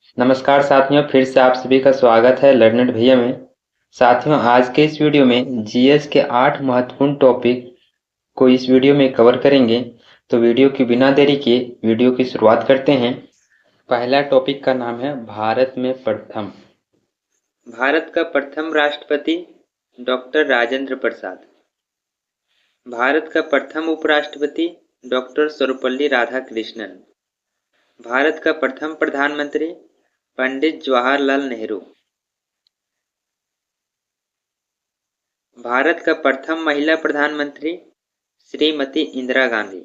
नमस्कार साथियों, फिर से आप सभी का स्वागत है लर्नेड भैया में। साथियों, आज के इस वीडियो में जीएस के 8 महत्वपूर्ण टॉपिक को इस वीडियो में कवर करेंगे। तो वीडियो की बिना देरी किए वीडियो की शुरुआत करते हैं। पहला टॉपिक का नाम है भारत में प्रथम। भारत का प्रथम राष्ट्रपति डॉक्टर राजेंद्र प्रसाद। भारत का प्रथम उपराष्ट्रपति डॉक्टर सर्वपल्ली राधाकृष्णन। भारत का प्रथम प्रधानमंत्री पंडित जवाहरलाल नेहरू। भारत का प्रथम महिला प्रधानमंत्री श्रीमती इंदिरा गांधी।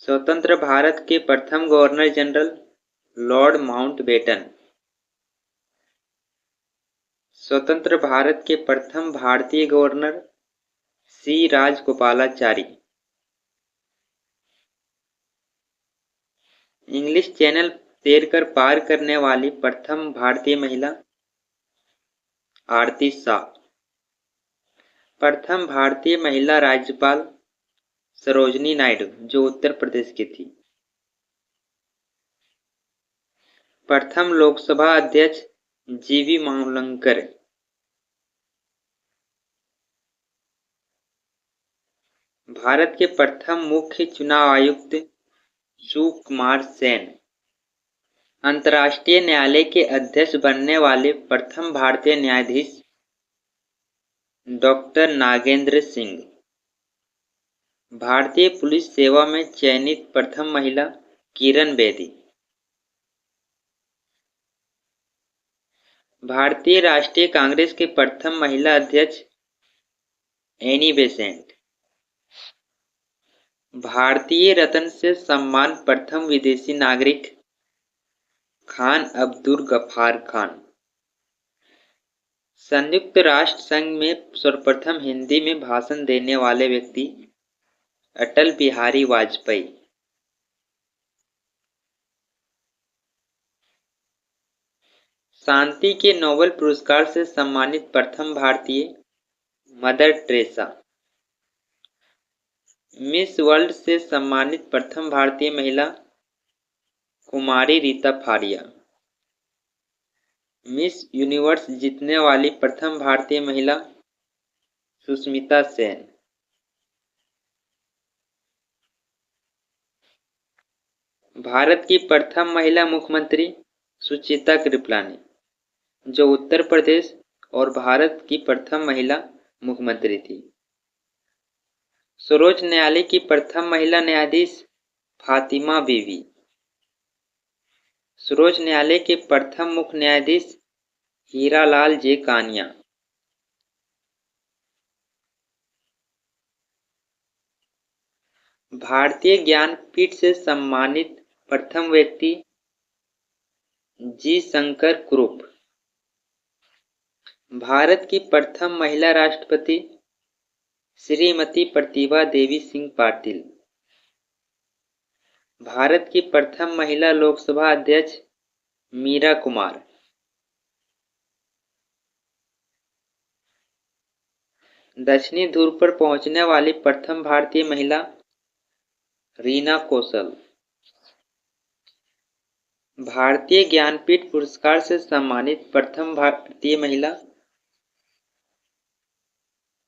स्वतंत्र भारत के प्रथम गवर्नर जनरल लॉर्ड माउंटबेटन। स्वतंत्र भारत के प्रथम भारतीय governor C Rajagopalachari. English channel तैरकर पार करने वाली प्रथम भारतीय महिला आरती शाह। प्रथम भारतीय महिला राज्यपाल सरोजनी नायडू, जो उत्तर प्रदेश की थी। प्रथम लोकसभा अध्यक्ष जीवी मावलंकर। भारत के प्रथम मुख्य चुनाव आयुक्त सुकुमार सेन। अंतर्राष्ट्रीय न्यायालय के अध्यक्ष बनने वाले प्रथम भारतीय न्यायाधीश डॉक्टर नागेंद्र सिंह। भारतीय पुलिस सेवा में चयनित प्रथम महिला किरण बेदी। भारतीय राष्ट्रीय कांग्रेस के प्रथम महिला अध्यक्ष एनी बेसेंट। भारतीय रत्न से सम्मान प्रथम विदेशी नागरिक खान अब्दुल गफ्फार खान। संयुक्त राष्ट्र संघ में सर्वप्रथम हिंदी में भाषण देने वाले व्यक्ति अटल बिहारी वाजपेयी। शांति के नोबेल पुरस्कार से सम्मानित प्रथम भारतीय मदर टेरेसा। मिस वर्ल्ड से सम्मानित प्रथम भारतीय महिला कुमारी रीता फारिया। मिस यूनिवर्स जीतने वाली प्रथम भारतीय महिला सुष्मिता सेन। भारत की प्रथम महिला मुख्यमंत्री सुचिता कृपलानी, जो उत्तर प्रदेश और भारत की प्रथम महिला मुख्यमंत्री थी। सर्वोच्च न्यायालय की प्रथम महिला न्यायाधीश फातिमा बीवी। सर्वोच्च न्यायालय के प्रथम मुख्य न्यायाधीश हीरालाल जे कानिया। भारतीय ज्ञानपीठ से सम्मानित प्रथम व्यक्ति जी शंकर कुरूप। भारत की प्रथम महिला राष्ट्रपति श्रीमती प्रतिभा देवी सिंह पाटिल। भारत की प्रथम महिला लोकसभा अध्यक्ष मीरा कुमार। दक्षिणी ध्रुव पर पहुंचने वाली प्रथम भारतीय महिला रीना कौशल। भारतीय ज्ञानपीठ पुरस्कार से सम्मानित प्रथम भारतीय महिला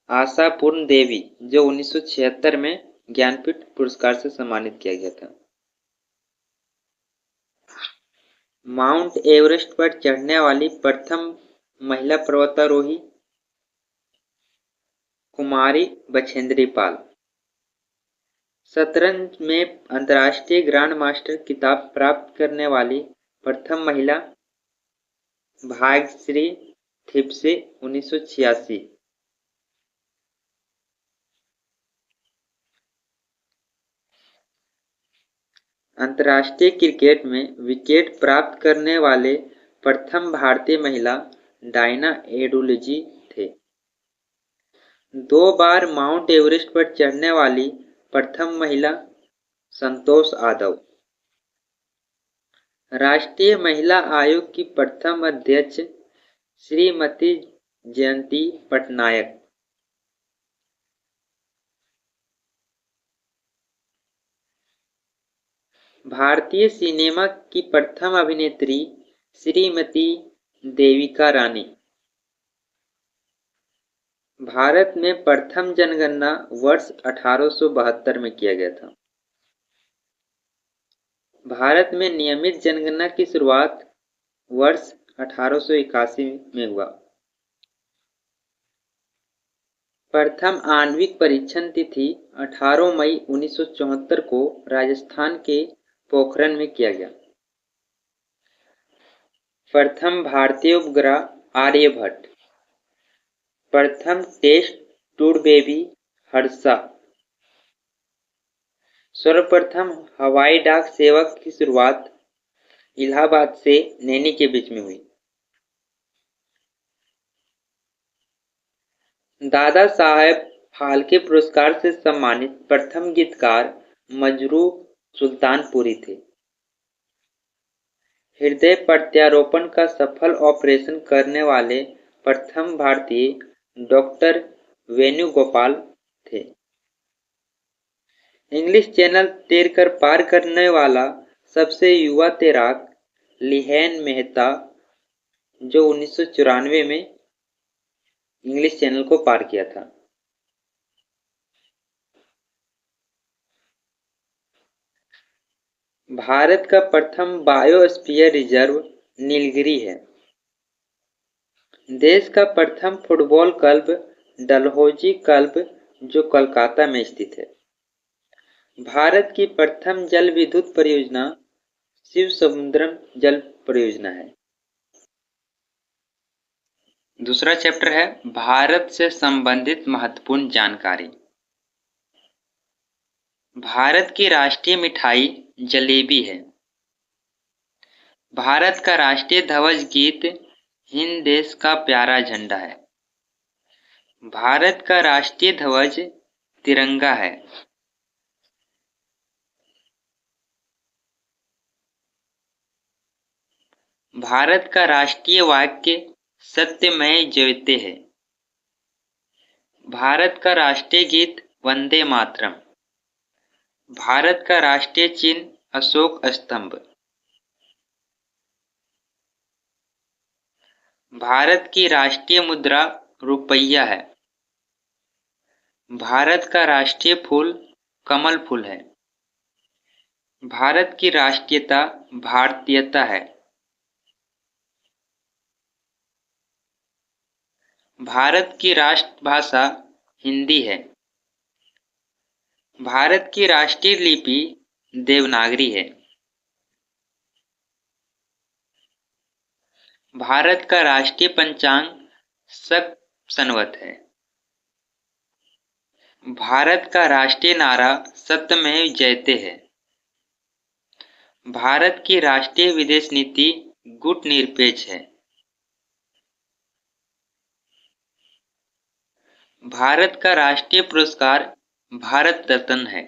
आशापूर्ण देवी, जो 1976 में ज्ञानपीठ पुरस्कार से सम्मानित किया गया था। माउंट एवरेस्ट पर चढ़ने वाली प्रथम महिला पर्वतारोही कुमारी बछेंद्री पाल। शतरंज में अंतर्राष्ट्रीय ग्रैंड मास्टर खिताब प्राप्त करने वाली प्रथम महिला भाग्यश्री थिप्से, 1986। अंतर्राष्ट्रीय क्रिकेट में विकेट प्राप्त करने वाले प्रथम भारतीय महिला डायना एडुल्जी थे। 2 बार माउंट एवरेस्ट पर चढ़ने वाली प्रथम महिला संतोष यादव। राष्ट्रीय महिला आयोग की प्रथम अध्यक्ष श्रीमती जयंती पटनायक। भारतीय सिनेमा की प्रथम अभिनेत्री श्रीमती देविका रानी। भारत में प्रथम जनगणना वर्ष 1872 में किया गया था। भारत में नियमित जनगणना की शुरुआत वर्ष 1881 में हुआ। प्रथम आणविक परीक्षण तिथि 18 मई 1974 को राजस्थान के पोखरण में किया गया। प्रथम भारतीय उपग्रह आर्यभट्ट। प्रथम टेस्ट टूड बेबी हर्षा। सर्वप्रथम हवाई डाक सेवा की शुरुआत इलाहाबाद से नैनी के बीच में हुई। दादा साहेब फाल्के पुरस्कार से सम्मानित प्रथम गीतकार मजरू सुल्तानपुरी थे। हृदय प्रत्यारोपण का सफल ऑपरेशन करने वाले प्रथम भारतीय डॉक्टर वेणुगोपाल थे। इंग्लिश चैनल तैरकर पार करने वाला सबसे युवा तैराक लिहेन मेहता, जो 1994 में इंग्लिश चैनल को पार किया था। भारत का प्रथम बायोस्फीयर रिजर्व नीलगिरी है। देश का प्रथम फुटबॉल क्लब डलहौजी क्लब, जो कोलकाता में स्थित है। भारत की प्रथम जल विद्युत परियोजना शिव समुद्रम जल परियोजना है। दूसरा चैप्टर है भारत से संबंधित महत्वपूर्ण जानकारी। भारत की राष्ट्रीय मिठाई जलेबी है। भारत का राष्ट्रीय ध्वज गीत हिंद देश का प्यारा झंडा है। भारत का राष्ट्रीय ध्वज तिरंगा है। भारत का राष्ट्रीय वाक्य सत्यमेव जयते है। भारत का राष्ट्रीय गीत वंदे मातरम। भारत का राष्ट्रीय चिन्ह अशोक स्तंभ। भारत की राष्ट्रीय मुद्रा रुपया है। भारत का राष्ट्रीय फूल कमल फूल है। भारत की राष्ट्रीयता भारतीयता है। भारत की राष्ट्रभाषा हिंदी है। भारत की राष्ट्रीय लिपि देवनागरी है। भारत का राष्ट्रीय पंचांग शक संवत है। भारत का राष्ट्रीय नारा सत्यमेव जयते है। भारत की राष्ट्रीय विदेश नीति गुटनिरपेक्ष है। भारत का राष्ट्रीय पुरस्कार भारत रत्न है।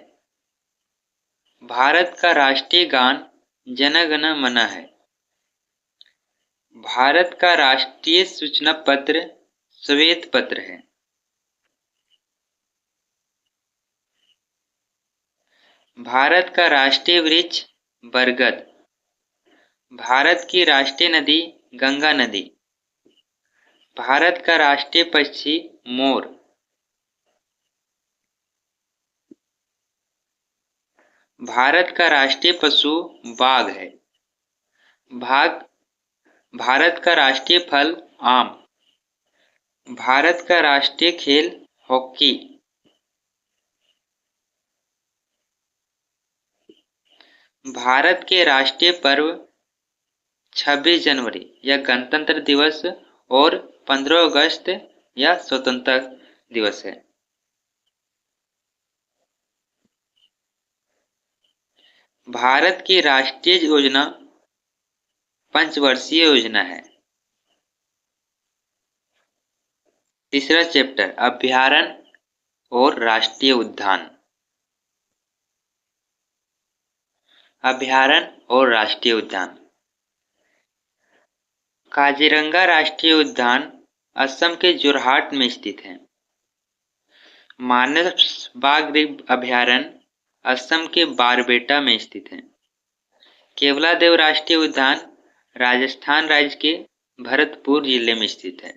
भारत का राष्ट्रीय गान जन गण मन है। भारत का राष्ट्रीय सूचना पत्र श्वेत पत्र है। भारत का राष्ट्रीय वृक्ष बरगद। भारत की राष्ट्रीय नदी गंगा नदी। भारत का राष्ट्रीय पक्षी मोर। भारत का राष्ट्रीय पशु बाघ है। भारत का राष्ट्रीय फल आम। भारत का राष्ट्रीय खेल हॉकी। भारत के राष्ट्रीय पर्व 26 जनवरी या गणतंत्र दिवस और 15 अगस्त या स्वतंत्रता दिवस है। भारत की राष्ट्रीय योजना पंचवर्षीय योजना है। तीसरा चैप्टर अभयारण्य और राष्ट्रीय उद्यान। अभयारण्य और राष्ट्रीय उद्यान। काजीरंगा राष्ट्रीय उद्यान असम के जोरहाट में स्थित है। मानस बाघ अभयारण्य असम के बारपेटा में स्थित है। केवलादेव राष्ट्रीय उद्यान राजस्थान राज्य के भरतपुर जिले में स्थित है।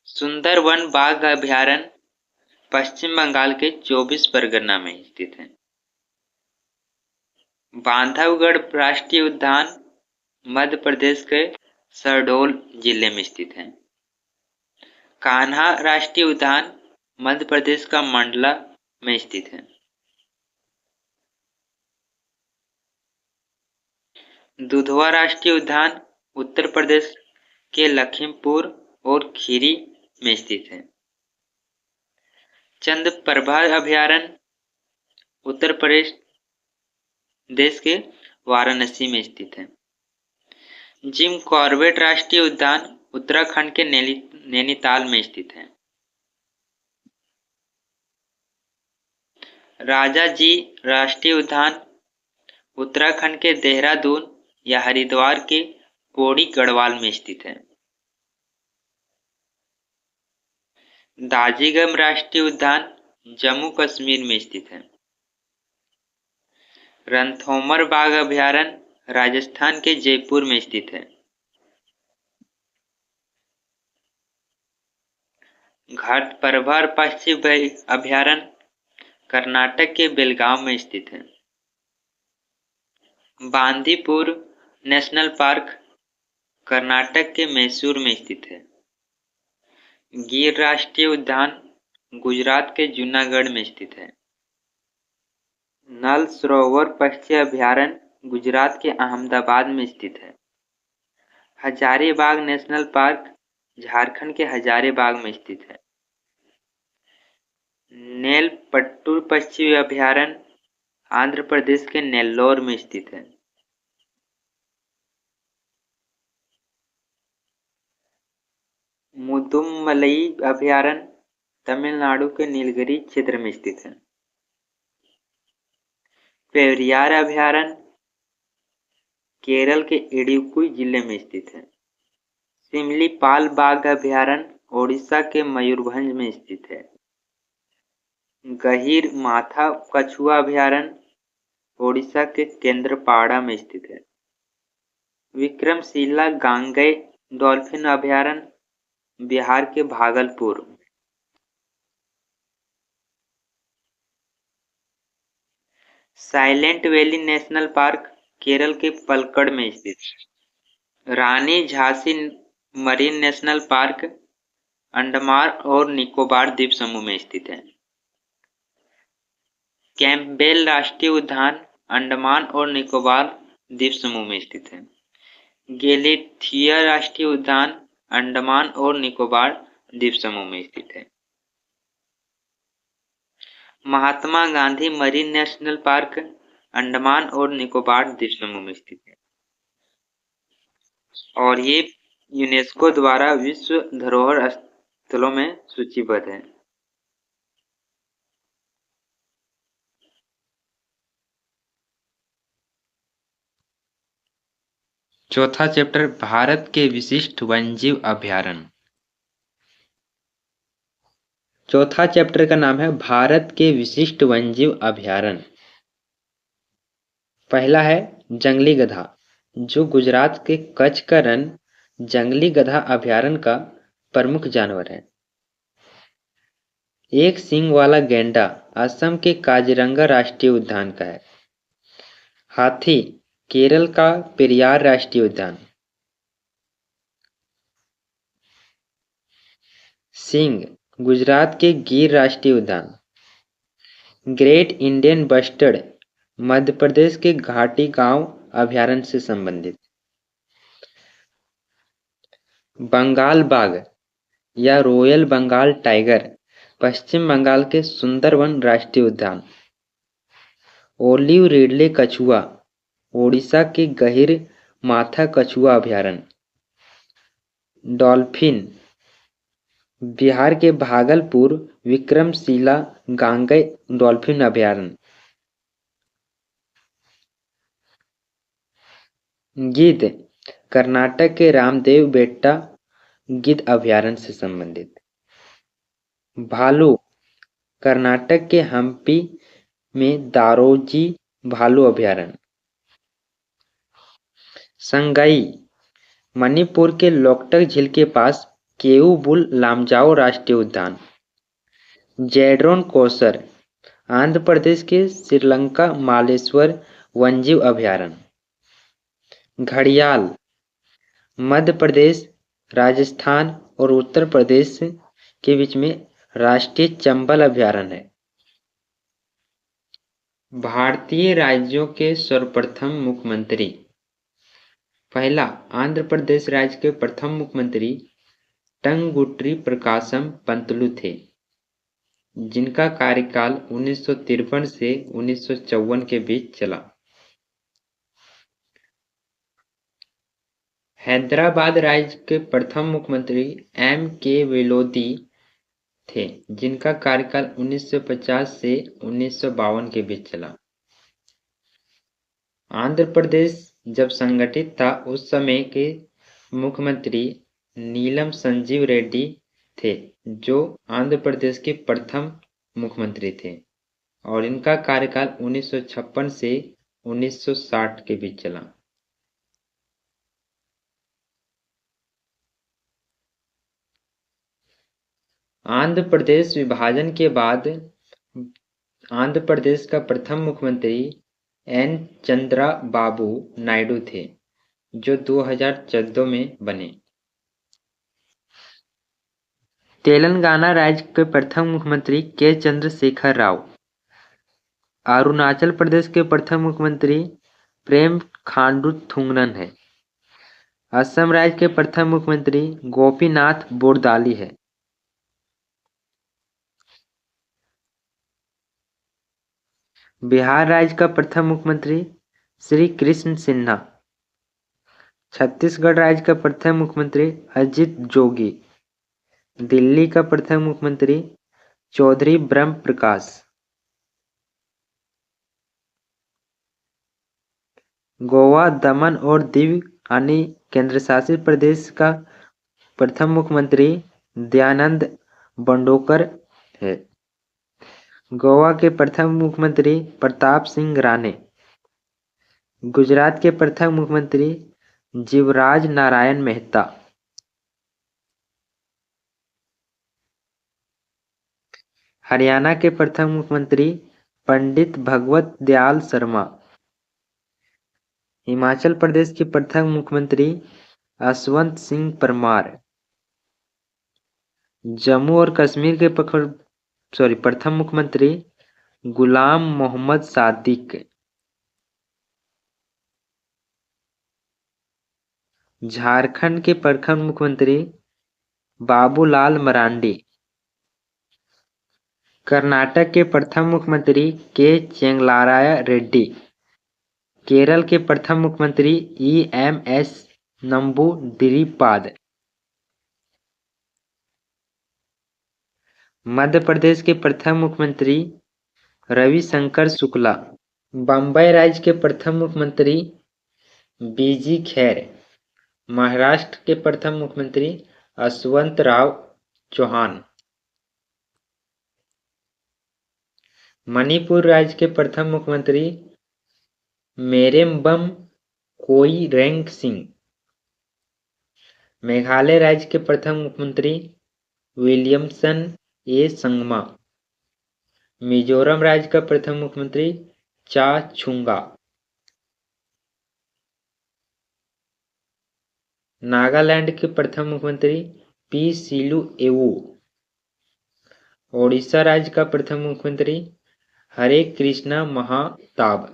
सुंदरवन बाघ अभयारण्य पश्चिम बंगाल के 24 परगना में स्थित है। बांधवगढ़ राष्ट्रीय उद्यान मध्य प्रदेश के शहडोल जिले में स्थित है। कान्हा राष्ट्रीय उद्यान मध्य प्रदेश का मंडला में स्थित है। दुधवा राष्ट्रीय उद्यान उत्तर प्रदेश के लखीमपुर और खीरी में स्थित है। चंद्रप्रभा अभयारण्य उत्तर प्रदेश देश के वाराणसी में स्थित है। जिम कॉर्बेट राष्ट्रीय उद्यान उत्तराखंड के नैनीताल में स्थित है। राजा जी राष्ट्रीय उद्यान उत्तराखंड के देहरादून या हरिद्वार के पौड़ी गढ़वाल में स्थित है। दाजिगम राष्ट्रीय उद्यान जम्मू कश्मीर में स्थित है। रणथंभौर बाघ अभयारण्य राजस्थान के जयपुर में स्थित है। घाटप्रभा पक्षी अभयारण्य कर्नाटक के बेलगांव में स्थित है। बांदीपुर नेशनल पार्क कर्नाटक के मैसूर में स्थित है। गिर राष्ट्रीय उद्यान गुजरात के जूनागढ़ में स्थित है। नल सरोवर पक्षी अभयारण्य गुजरात के अहमदाबाद में स्थित है। हजारीबाग नेशनल पार्क झारखंड के हजारीबाग में स्थित है। नेलपट्टू पक्षी अभयारण्य आंध्र प्रदेश के नेल्लोर में स्थित है। मुदुमलई अभयारण्य तमिलनाडु के नीलगिरी क्षेत्र में स्थित है। पेरियार अभयारण्य केरल के इडुक्की जिले में स्थित है। सिमलीपाल बाघ अभयारण्य ओडिशा के मयूरभंज में स्थित है। गहीर माथा कछुआ अभयारण्य ओडिशा के केंद्रपाड़ा में स्थित है। विक्रमशिला गांगेय डॉल्फिन अभयारण्य बिहार के Bhagalpur. Silent valley national park Kerala के पलक्कड़ में स्थित है। Rani Jhansi marine national park Andaman और निकोबार द्वीप समूह में स्थित है। कैंपबेल राष्ट्रीय उद्यान अंडमान और निकोबार द्वीप समूह में स्थित है। गैलेथिया राष्ट्रीय उद्यान अंडमान और निकोबार द्वीप समूह में स्थित है। Mahatma Gandhi marine national park Andaman और निकोबार द्वीप समूह में स्थित है और ये यूनेस्को द्वारा विश्व धरोहर स्थलों में सूचीबद्ध है। चौथा चैप्टर भारत के विशिष्ट वन्यजीव अभयारण्य। चौथा चैप्टर का नाम है भारत के विशिष्ट वन्यजीव अभयारण्य। पहला है जंगली गधा, जो गुजरात के कच्छ का रण जंगली गधा अभयारण्य का प्रमुख जानवर है। एक सींग वाला गैंडा असम के काजीरंगा राष्ट्रीय उद्यान का है। हाथी केरल का पेरियार राष्ट्रीय उद्यान। सिंह गुजरात के गिर राष्ट्रीय उद्यान। Great Indian bustard Madhya Pradesh के घाटी गांव अभयारण्य से संबंधित। बंगाल बाघ या रॉयल बंगाल टाइगर पश्चिम बंगाल के सुंदरवन राष्ट्रीय उद्यान। ओलिव रिडले कछुआ ओडिशा के गहीर माथा कछुआ अभयारण्य। डॉल्फिन बिहार के भागलपुर विक्रमशिला गांगेय डॉल्फिन अभयारण्य। गिद्ध कर्नाटक के रामदेव बेट्टा गिद्ध अभयारण्य से संबंधित। भालू कर्नाटक के हम्पी में दारोजी भालू अभयारण्य। संगाई मणिपुर के लोकटक झील के पास केऊ बुल लामजाओ राष्ट्रीय उद्यान। जैड्रोन कोसर आंध्र प्रदेश के श्रीलंका मालेश्वर वन्यजीव अभयारण्य। घड़ियाल मध्य प्रदेश, राजस्थान और उत्तर प्रदेश के बीच में राष्ट्रीय चंबल अभयारण्य है। भारतीय राज्यों के सर्वप्रथम मुख्यमंत्री। पहला, आंध्र प्रदेश राज्य के प्रथम मुख्यमंत्री टंगुटरी प्रकाशम पंतलू थे, जिनका कार्यकाल 1953 से 1954 के बीच चला। हैदराबाद राज्य के प्रथम मुख्यमंत्री M.K. वेलोदी थे, जिनका कार्यकाल 1950 से 1952 के बीच चला। आंध्र प्रदेश जब संगठित था उस समय के मुख्यमंत्री नीलम संजीव रेड्डी थे, जो आंध्र प्रदेश के प्रथम मुख्यमंत्री थे और इनका कार्यकाल 1956 से 1960 के बीच चला। आंध्र प्रदेश विभाजन के बाद आंध्र प्रदेश का प्रथम मुख्यमंत्री N. चंद्रा बाबू नायडू थे, जो 2014 में बने। तेलंगाना राज्य के प्रथम मुख्यमंत्री K. चंद्रशेखर राव। अरुणाचल प्रदेश के प्रथम मुख्यमंत्री प्रेम खांडू थुंगन है। असम राज्य के प्रथम मुख्यमंत्री गोपीनाथ बोरदाली है। बिहार राज्य का प्रथम मुख्यमंत्री श्री कृष्ण सिन्हा। छत्तीसगढ़ राज्य का प्रथम मुख्यमंत्री अजित जोगी। दिल्ली का प्रथम मुख्यमंत्री चौधरी ब्रह्म प्रकाश। गोवा, दमन और दीव यानी केंद्रशासित प्रदेश का प्रथम मुख्यमंत्री दयानंद बंडोकर है। गोवा के प्रथम मुख्यमंत्री प्रताप सिंह राणे। गुजरात के प्रथम मुख्यमंत्री जीवराज नारायण मेहता। हरियाणा के प्रथम मुख्यमंत्री पंडित भगवत दयाल शर्मा। हिमाचल प्रदेश के प्रथम मुख्यमंत्री यशवंत सिंह परमार। जम्मू और कश्मीर के प्रथम मुख्यमंत्री गुलाम मोहम्मद सादिक। झारखंड के प्रथम मुख्यमंत्री बाबूलाल मरांडी। कर्नाटक के प्रथम मुख्यमंत्री के चेंगलाराय रेड्डी। केरल के प्रथम मुख्यमंत्री EMS नंबूदिरीपाद। मध्य प्रदेश के प्रथम मुख्यमंत्री रविशंकर शुक्ला। बम्बई राज्य के प्रथम मुख्यमंत्री BG खैर। महाराष्ट्र के प्रथम मुख्यमंत्री यशवंतराव चौहान। मणिपुर राज्य के प्रथम मुख्यमंत्री मेरेम्बम कोइरेंग सिंह। मेघालय राज्य के प्रथम मुख्यमंत्री विलियमसन A. संगमा। मिजोरम राज्य का प्रथम मुख्यमंत्री चा छुंगा। नागालैंड के प्रथम मुख्यमंत्री P. सिलू एवू। ओडिशा राज्य का प्रथम मुख्यमंत्री हरे कृष्णा महाताब।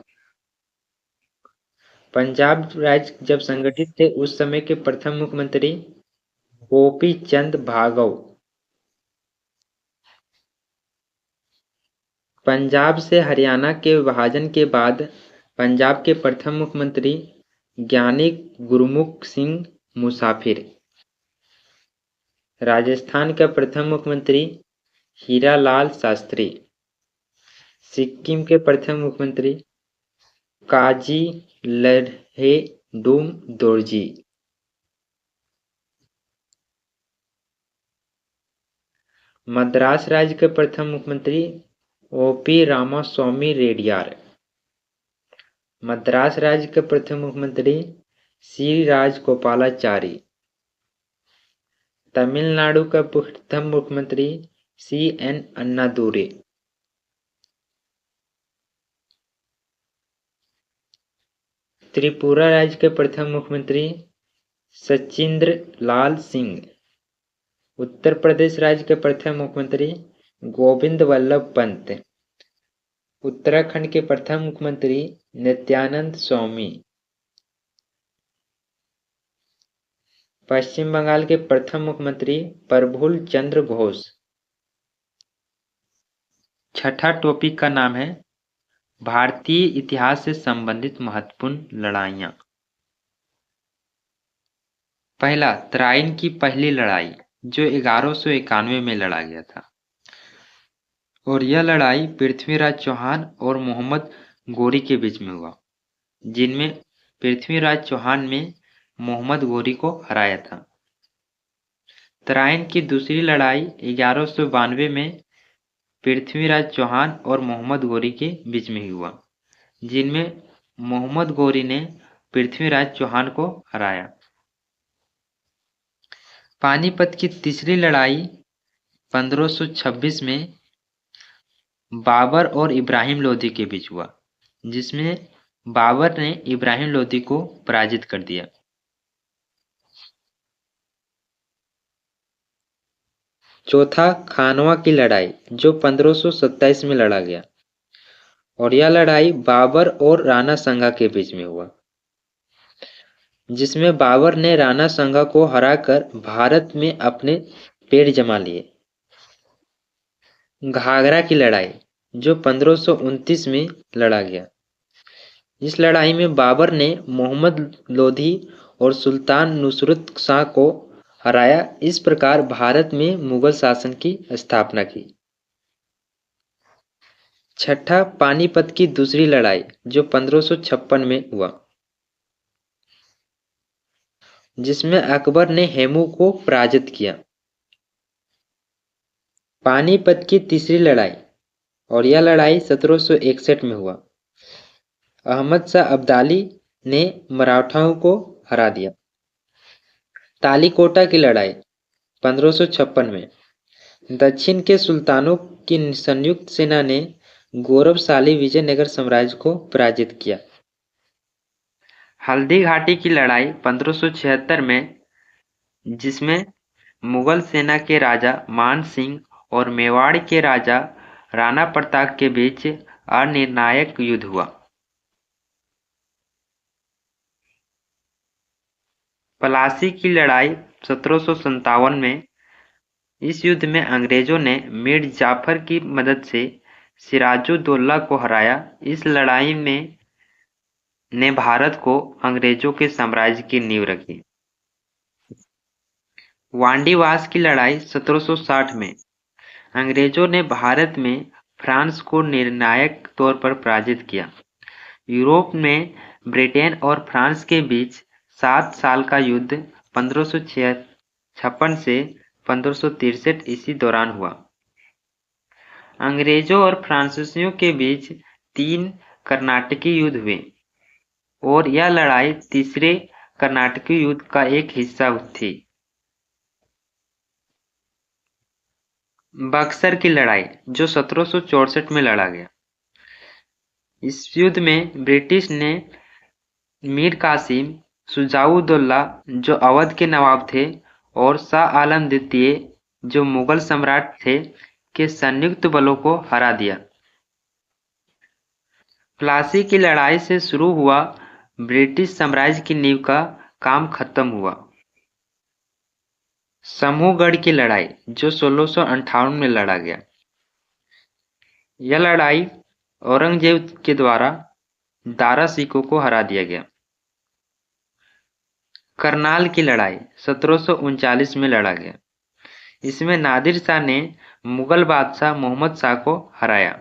पंजाब राज्य जब संगठित थे उस समय के प्रथम मुख्यमंत्री गोपी चंद भार्गव। पंजाब से हरियाणा के विभाजन के बाद पंजाब के प्रथम मुख्यमंत्री ज्ञानी गुरमुख सिंह मुसाफिर। राजस्थान का प्रथम मुख्यमंत्री हीरालाल शास्त्री। सिक्किम के प्रथम मुख्यमंत्री काजी लहेडुम दोरजी। मद्रास राज्य के प्रथम मुख्यमंत्री ओपी रामास्वामी रेड्डियार। मद्रास राज्य के प्रथम मुख्यमंत्री सी राजगोपालाचारी। तमिलनाडु का प्रथम मुख्यमंत्री सी एन अन्नादुरै। त्रिपुरा राज्य के प्रथम मुख्यमंत्री सचिंद्र लाल सिंह। उत्तर प्रदेश राज्य के प्रथम मुख्यमंत्री गोविंद वल्लभ पंत। उत्तराखंड के प्रथम मुख्यमंत्री नित्यानंद स्वामी। पश्चिम बंगाल के प्रथम मुख्यमंत्री प्रफुल्ल चंद्र घोष। छठा टॉपिक का नाम है भारतीय इतिहास से संबंधित महत्वपूर्ण लड़ाइयां। पहला, तराइन की पहली लड़ाई जो 1191 में लड़ा गया था, और यह लड़ाई पृथ्वीराज चौहान और मोहम्मद गोरी के बीच में हुआ, जिनमें पृथ्वीराज चौहान ने मोहम्मद गोरी को हराया था। तराइन की दूसरी लड़ाई 1192 में पृथ्वीराज चौहान और मोहम्मद गोरी के बीच में हुआ, जिनमें मोहम्मद गोरी ने पृथ्वीराज चौहान को हराया। पानीपत की तीसरी लड़ाई 1526 में बाबर और इब्राहिम लोदी के बीच हुआ, जिसमें बाबर ने इब्राहिम लोदी को पराजित कर दिया। चौथा, खानवा की लड़ाई जो 1527 में लड़ा गया, और यह लड़ाई बाबर और राणा संगा के बीच में हुआ, जिसमें बाबर ने राणा संगा को हराकर भारत में अपने पेड़ जमा लिए। घाघरा की लड़ाई जो 1529 में लड़ा गया, इस लड़ाई में बाबर ने मोहम्मद लोधी और सुल्तान नुसरत शाह को हराया। इस प्रकार भारत में मुगल शासन की स्थापना की। छठा, पानीपत की दूसरी लड़ाई जो 1556 में हुआ, जिसमें अकबर ने हेमू को पराजित किया। पानीपत की तीसरी लड़ाई, और यह लड़ाई 1761 में हुआ। अहमद शाह अब्दाली ने मराठाओं को हरा दिया। तालीकोटा की लड़ाई 1556 में दक्षिण के सुल्तानों की संयुक्त सेना ने गौरवशाली विजयनगर साम्राज्य को पराजित किया। हल्दी घाटी की लड़ाई 1576 में, जिसमें मुगल सेना के राजा मान सिंह और मेवाड़ के राजा राणा प्रताप के बीच अनिर्णायक युद्ध हुआ। पलासी की लड़ाई 1757 में, इस युद्ध में अंग्रेजों ने मीर जाफर की मदद से सिराजुद्दौला को हराया। इस लड़ाई में ने भारत को अंग्रेजों के साम्राज्य की नींव रखी। वांडीवास की लड़ाई 1760 में अंग्रेजों ने भारत में फ्रांस को निर्णायक तौर पर पराजित किया। यूरोप में ब्रिटेन और फ्रांस के बीच 7 साल का युद्ध 1556 से 1563 इसी दौरान हुआ। अंग्रेजों और फ्रांसीसियों के बीच 3 कर्नाटकी युद्ध हुए, और यह लड़ाई तीसरे कर्नाटकी युद्ध का एक हिस्सा थी। बक्सर की लड़ाई जो 1764 में लड़ा गया, इस युद्ध में ब्रिटिश ने मीर कासिम, शुजाउद्दौला जो अवध के नवाब थे, और शाह आलम द्वितीय जो मुगल सम्राट थे, के संयुक्त बलों को हरा दिया। प्लासी की लड़ाई से शुरू हुआ ब्रिटिश साम्राज्य की नींव का काम खत्म हुआ। समूहगढ़ की लड़ाई जो 1658 में लड़ा गया, यह लड़ाई औरंगजेब के द्वारा दारा सिकों को हरा दिया गया। करनाल की लड़ाई 1739 में लड़ा गया, इसमें नादिर शाह ने मुगल बादशाह मोहम्मद शाह को हराया।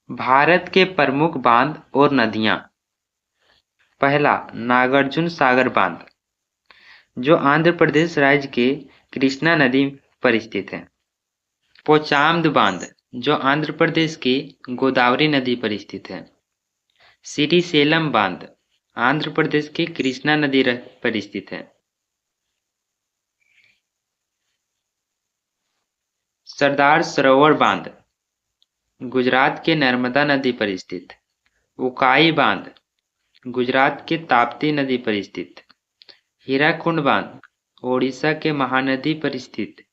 भारत के प्रमुख बांध और नदियां। पहला, नागार्जुन सागर बांध जो आंध्र प्रदेश राज्य के कृष्णा नदी पर स्थित है। पोचाम्द बांध जो आंध्र प्रदेश की गोदावरी नदी पर स्थित है। श्रीशैलम बांध आंध्र प्रदेश की कृष्णा नदी पर स्थित है। सरदार सरोवर बांध गुजरात के नर्मदा नदी पर स्थित। उकाई बांध गुजरात के ताप्ती नदी पर स्थित। हीराकुंड बांध ओडिशा के महानदी पर स्थित।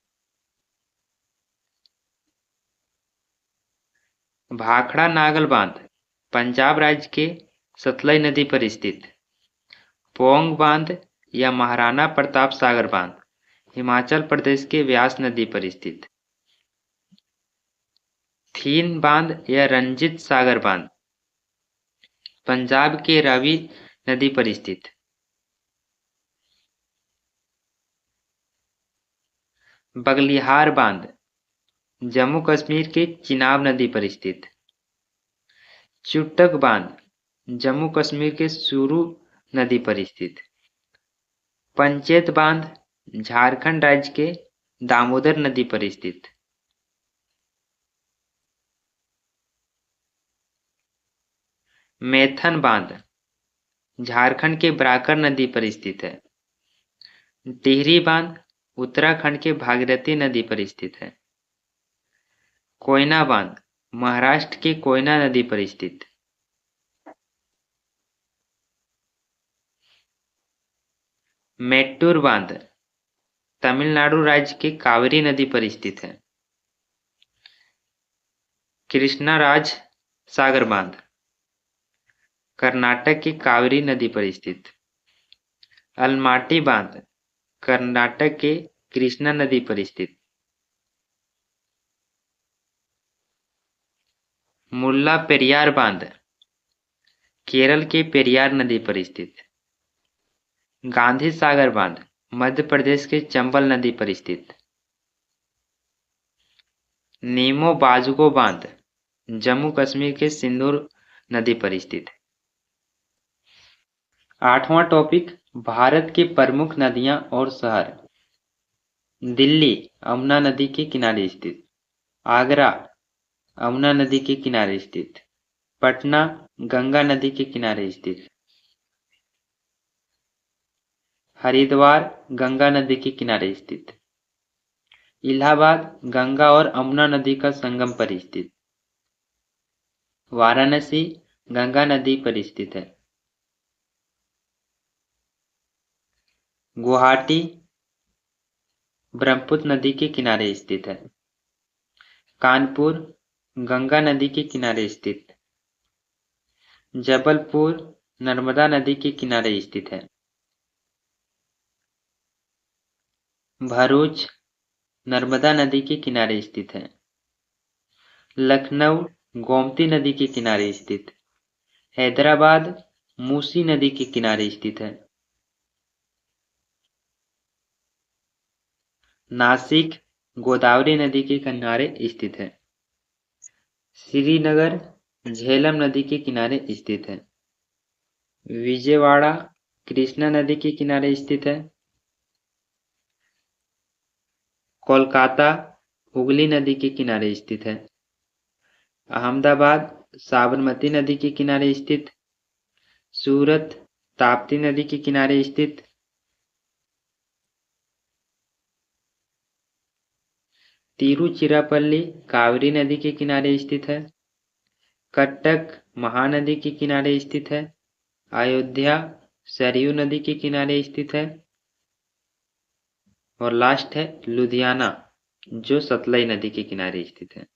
भाखड़ा नागल बांध पंजाब राज्य के सतलज नदी पर स्थित। पोंग बांध या महाराणा प्रताप सागर बांध हिमाचल प्रदेश के व्यास नदी पर स्थित। थीन बांध या रंजित सागर बांध पंजाब के रावी नदी पर स्थित। बगलिहार बांध जम्मू कश्मीर के चिनाब नदी पर स्थित। चुटक बांध जम्मू कश्मीर के सुरू नदी पर स्थित। पंचेत बांध झारखंड राज्य के दामोदर नदी पर स्थित। मैथन बांध झारखंड के बराकर नदी पर स्थित है। टिहरी बांध उत्तराखंड के भागीरथी नदी पर स्थित है। कोयना बांध महाराष्ट्र के कोयना नदी पर स्थित। मेट्टूर बांध तमिलनाडु राज्य के कावेरी नदी पर स्थित है। कृष्णराज सागर बांध कर्नाटक की कावेरी नदी पर स्थित। अलमाटी बांध कर्नाटक के कृष्णा नदी पर स्थित। मुल्ला पेरियार बांध केरल के पेरियार नदी पर स्थित। गांधी सागर बांध मध्य प्रदेश के चंबल नदी पर स्थित। नीमो बाजुगो बांध जम्मू कश्मीर के सिंदूर नदी पर स्थित है। 8वां टॉपिक भारत की प्रमुख नदियां और शहर। दिल्ली यमुना नदी के किनारे स्थित। आगरा यमुना नदी के किनारे स्थित। पटना गंगा नदी के किनारे स्थित। हरिद्वार गंगा नदी के किनारे स्थित। इलाहाबाद गंगा और यमुना नदी का संगम पर स्थित। वाराणसी गंगा नदी पर स्थित है। गुवाहाटी ब्रह्मपुत्र नदी के किनारे स्थित है। कानपुर गंगा नदी के किनारे स्थित। जबलपुर नर्मदा नदी के किनारे स्थित है। भरूच नर्मदा नदी के किनारे स्थित है। लखनऊ गोमती नदी के किनारे स्थित। हैदराबाद मूसी नदी के किनारे स्थित है। नासिक गोदावरी नदी के किनारे स्थित है। श्रीनगर झेलम नदी के किनारे स्थित है। विजयवाड़ा कृष्णा नदी के किनारे स्थित है। कोलकाता हुगली नदी के किनारे स्थित है। अहमदाबाद साबरमती नदी के किनारे स्थित। सूरत ताप्ती नदी के किनारे स्थित। तिरुचिरापल्ली कावेरी नदी के किनारे स्थित है। कटक महानदी के किनारे स्थित है। अयोध्या सरयू नदी के किनारे स्थित है। और लास्ट है लुधियाना जो सतलज नदी के किनारे स्थित है।